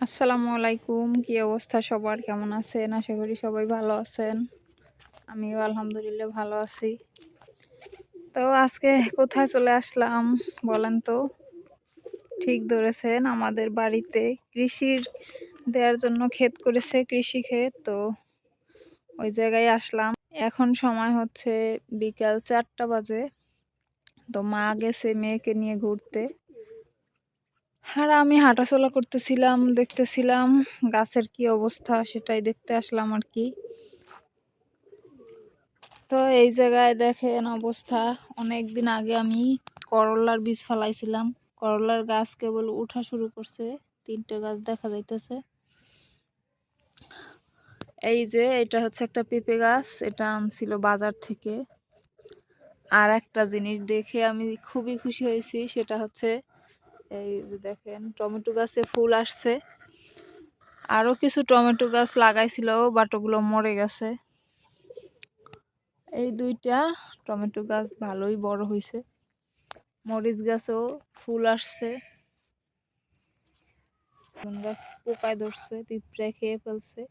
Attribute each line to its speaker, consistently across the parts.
Speaker 1: আসসালামু আলাইকুম। কি অবস্থা সবার? কেমন আছেন? আশা করি সবাই ভালো আছেন। আমিও আলহামদুলিল্লাহ ভালো আছি। তো আজকে কোথায় চলে আসলাম বলেন তো? ঠিক ধরেছেন, আমাদের বাড়িতে কৃষির দেওয়ার জন্য ক্ষেত করেছে, কৃষি ক্ষেত। তো ওই জায়গায় আসলাম। এখন সময় হচ্ছে বিকাল ৪টা বাজে। তো মা গেছে মেয়েকে নিয়ে ঘুরতে। আর আমি হাঁটাচলা করতেছিলাম, দেখতেছিলাম গাছের কি অবস্থা সেটাই দেখতে আসলাম আর কি। তো এই জায়গায় দেখেন অবস্থা, অনেকদিন আগে আমি করলার বীজ ফলাইছিলাম। করলার গাছ কেবল উঠা শুরু করছে, 3টে গাছ দেখা যাইতেছে। এই যে এটা হচ্ছে একটা পেঁপে গাছ, এটা আনছিল বাজার থেকে। আর একটা জিনিস দেখে আমি খুবই খুশি হয়েছি, সেটা হচ্ছে এই যে দেখেন টমেটো গাছে ফুল আসছে। আরো কিছু টমেটো গাছ লাগাইছিল বাট ওগুলো মরে গেছে। এই 2টা টমেটো গাছ ভালোই বড় হয়েছে। মরিচ গাছেও ফুল আসছে। গাছ পোকায় ধরছে, পিঁপড়ে খেয়ে ফেলছে।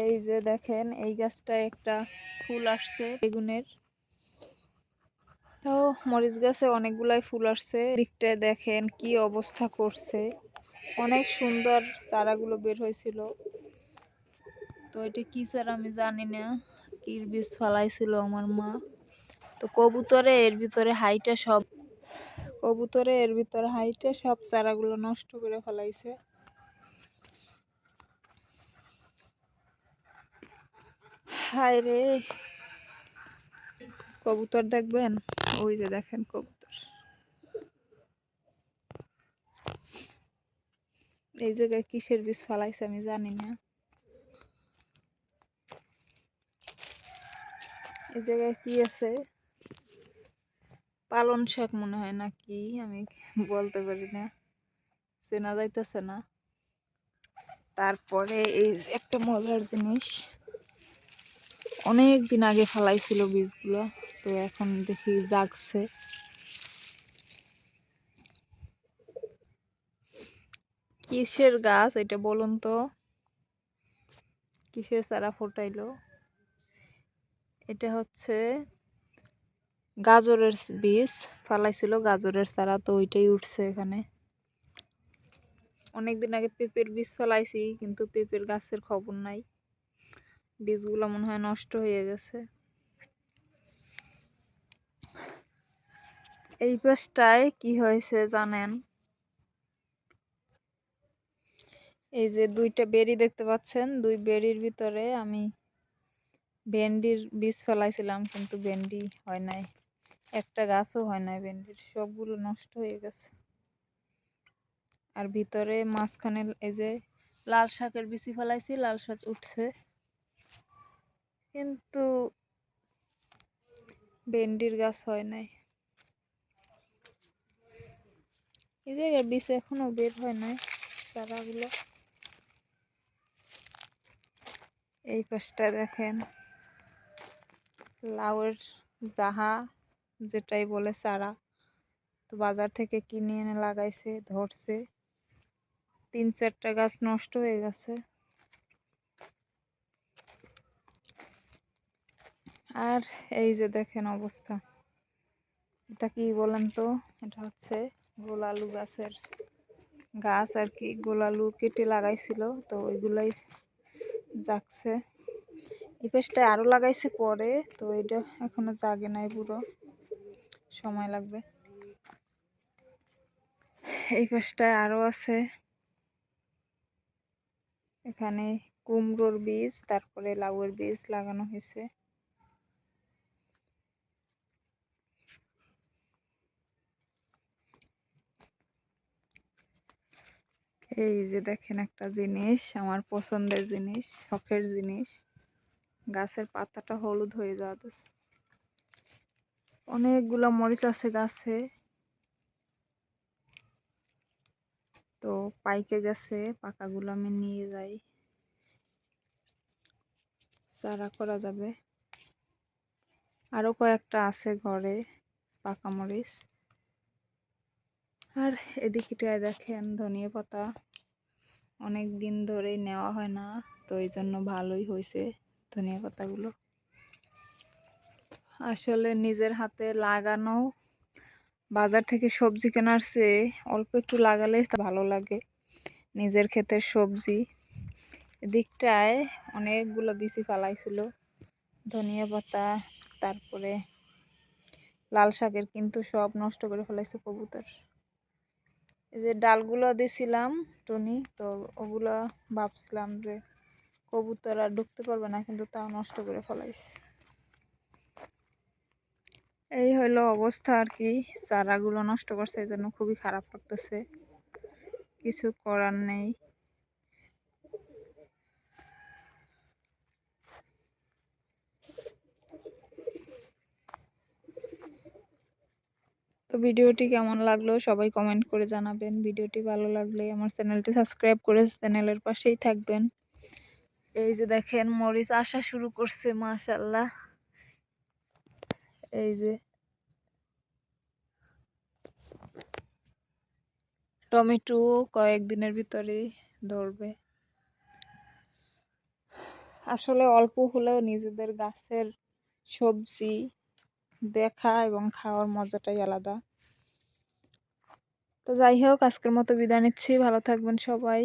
Speaker 1: এই যে দেখেন এই গাছটায় একটা ফুল আসছে বেগুনের। তো মরিচ গাছে অনেকগুলাই ফুল আসছে। দিকটায় দেখেন কি অবস্থা করছে, অনেক সুন্দর চারাগুলো বের হয়েছিল। তো এটা কি চারা আমি জানি না, কির বীজ ফলাইছিল আমার মা। তো কবুতরে এর ভিতরে হাইটে সব চারাগুলো নষ্ট করে ফেলাইছে। হায় রে, কবুতর দেখবেন, ওই যে দেখেন কবুতর। এই জায়গায় কিসের বীজ ফলাইছে আমি জানি না। এই জায়গায় কি আছে, পালন শাক মনে হয় না কি, আমি বলতে পারি না, চেনা যাইতেছে না। তারপরে এই যে একটা মজার জিনিস, অনেক দিন আগে ফলাইছিল বীজগুলো, তো এখন দেখি জাগছে। কিসের গাছ এটা বলুন তো, কিসের চারা ফোটাইলো? এটা হচ্ছে গাজরের বীজ ফালাইছিল, গাজরের চারা, তো ওইটাই উঠছে এখানে। অনেকদিন আগে পেঁপের বীজ ফলাইছি, কিন্তু পেঁপের গাছের খবর নাই, বীজগুলো মনে হয় নষ্ট হয়ে গেছে। এই পাশটায় কি হয়েছে জানেন? এই যে 2টা বেরি দেখতে পাচ্ছেন, 2 বেরির ভিতরে আমি ভেন্ডির বীজ ফলাইছিলাম, কিন্তু ভেন্ডি হয় নাই, একটা গাছও হয় নাই ভেন্ডির, সবগুলো নষ্ট হয়ে গেছে। আর ভিতরে মাঝখানে এই যে লাল শাকের বিচি ফলাইছি, লাল শাক উঠছে, কিন্তু ভেন্ডির গাছ হয় নাই। এই যে বীজ এখনো বের হয় নাই চারাগুলো। এই পাশটা দেখেন লাউয়ের জাহা, যেটাই বলে চারা, তো বাজার থেকে কিনে এনে লাগাইছে, ধরছে, 3-4টা গাছ নষ্ট হয়ে গেছে। আর এই যে দেখেন অবস্থা, এটা কি বলেন তো? এটা হচ্ছে গোলালু গাছের গাছ আর কি, গোলালু কেটে লাগাইছিল, তো ওইগুলাই জাগছে। এই পাশটায় আরো লাগাইছে পরে, তো এটা এখনো জাগে নাই, পুরো সময় লাগবে। এই পাশটায় আরো আছে, এখানে কুমড়োর বীজ, তারপরে লাউয়ের বীজ লাগানো হয়েছে। এই যে দেখেন একটা জিনিস, আমার পছন্দের জিনিস, শখের জিনিস, গাছের পাতাটা হলুদ হয়ে যাওয়া। অনেকগুলো মরিচ আছে গাছে, তো পাইকে গেছে, পাকাগুলো আমি নিয়ে যাই, চারা করা যাবে। আরো কয়েকটা আছে ঘরে, পাকা মরিচ। আর এদিকটায় দেখেন ধনিয়া পাতা, অনেক দিন ধরেই নেওয়া হয় না, তো এই জন্য ভালোই হয়েছে ধনিয়া পাতাগুলো। আসলে নিজের হাতে লাগানো বাজার থেকে সবজি কেনার চেয়ে অল্প একটু লাগালে ভালো লাগে। নিজের ক্ষেতের সবজি। এদিকটায় অনেকগুলো বিচি ফালাইছিল ধনিয়া পাতা, তারপরে লাল শাকের, কিন্তু সব নষ্ট করে ফেলাইছে কবুতর। এই যে ডালগুলো দিছিলাম টনি, তো ওগুলো ভাবছিলাম যে কবুতর আর ঢুকতে পারবে না, কিন্তু তাও নষ্ট করে ফেলাইছে। এই হলো অবস্থা আর কি, চারাগুলো নষ্ট করছে, এই জন্য খুবই খারাপ লাগতেছে, কিছু করার নেই। তো ভিডিওটি কেমন লাগলো সবাই কমেন্ট করে জানাবেন। ভিডিওটি ভালো লাগলে আমার চ্যানেলটি সাবস্ক্রাইব করে চ্যানেলের পাশেই থাকবেন। এই যে দেখেন মরিচ আসা শুরু করছে, মাশাআল্লাহ। এই যে টমেটো কয়েকদিনের ভিতরেই ধরবে। আসলে অল্প হলেও নিজেদের গাছের সবজি দেখা এবং খাওয়ার মজাটাই আলাদা। তো যাই হোক, আজকের মতো বিদায় নিচ্ছি, ভালো থাকবেন সবাই।